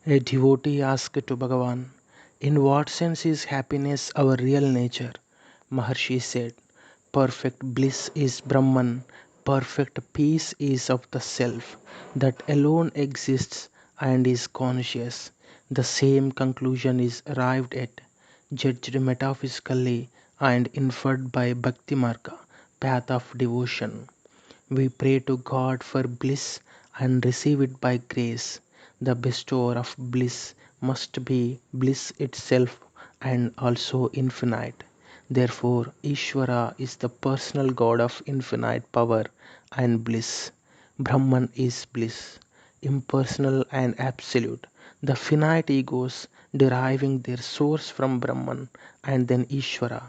A devotee asked to Bhagavan, in what sense is happiness our real nature? Maharshi said, perfect bliss is Brahman, perfect peace is of the self, that alone exists and is conscious. The same conclusion is arrived at, judged metaphysically and inferred by Bhakti Marga, path of devotion. We pray to God for bliss and receive it by grace. The bestower of bliss must be bliss itself and also infinite. Therefore, Ishvara is the personal God of infinite power and bliss. Brahman is bliss, impersonal and absolute. The finite egos, deriving their source from Brahman and then Ishvara,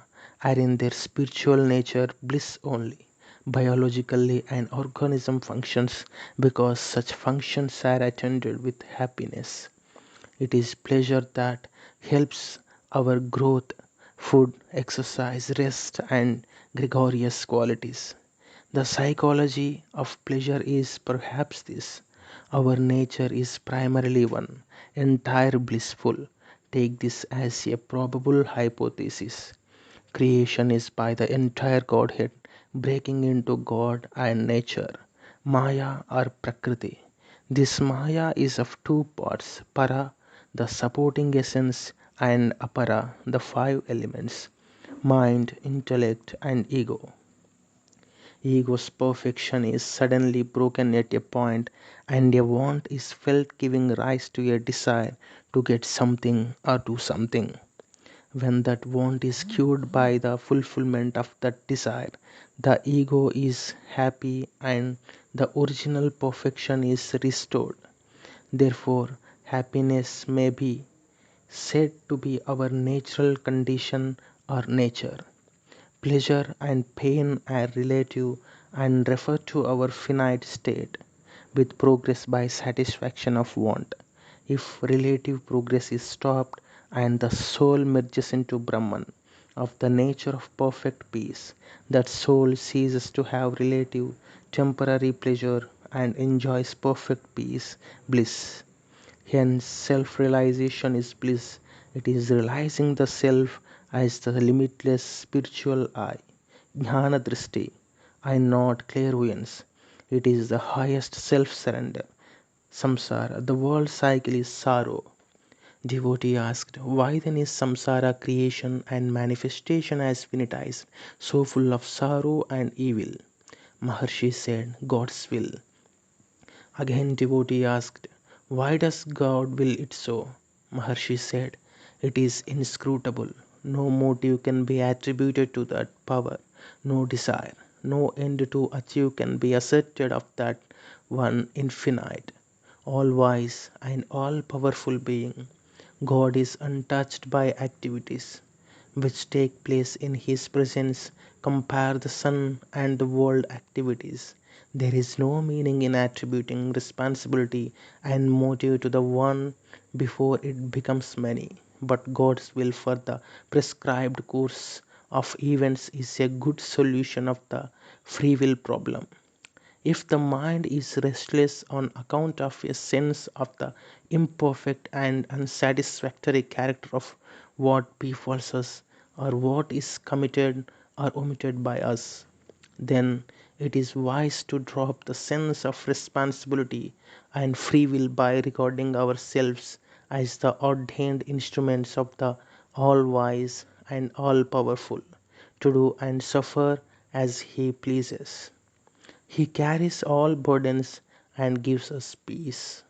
are in their spiritual nature bliss only. Biologically, an organism functions because such functions are attended with happiness. It is pleasure that helps our growth, food, exercise, rest, and gregarious qualities. The psychology of pleasure is perhaps this: our nature is primarily one, entire blissful. Take this as a probable hypothesis. Creation is by the entire Godhead breaking into God and nature, Maya or Prakriti. This Maya is of two parts: Para, the supporting essence, and Apara, the five elements: mind, intellect, and ego. Ego's perfection is suddenly broken at a point, and a want is felt giving rise to a desire to get something or do something. When that want is cured by the fulfillment of that desire, the ego is happy and the original perfection is restored. Therefore, happiness may be said to be our natural condition or nature. Pleasure and pain are relative and refer to our finite state, with progress by satisfaction of want. If relative progress is stopped and the soul merges into Brahman, of the nature of perfect peace, that soul ceases to have relative temporary pleasure and enjoys perfect peace, bliss. Hence, self realization is bliss. It is realizing the self as the limitless spiritual eye, jnana drishti, and not clairvoyance. It is the highest self surrender. Samsara, the world cycle is sorrow. Devotee asked, why then is samsara creation and manifestation as finitized, so full of sorrow and evil? Maharshi said, God's will. Again, devotee asked, why does God will it so? Maharshi said, it is inscrutable. No motive can be attributed to that power, no desire, no end to achieve can be asserted of that one infinite, all wise, and all powerful being. God is untouched by activities which take place in His presence. Compare the sun and the world activities. There is no meaning in attributing responsibility and motive to the one before it becomes many. But God's will for the prescribed course of events is a good solution of the free will problem. If the mind is restless on account of a sense of the imperfect and unsatisfactory character of what befalls us, or what is committed or omitted by us, then it is wise to drop the sense of responsibility and free will by regarding ourselves as the ordained instruments of the all wise and all powerful, to do and suffer as He pleases. He carries all burdens and gives us peace.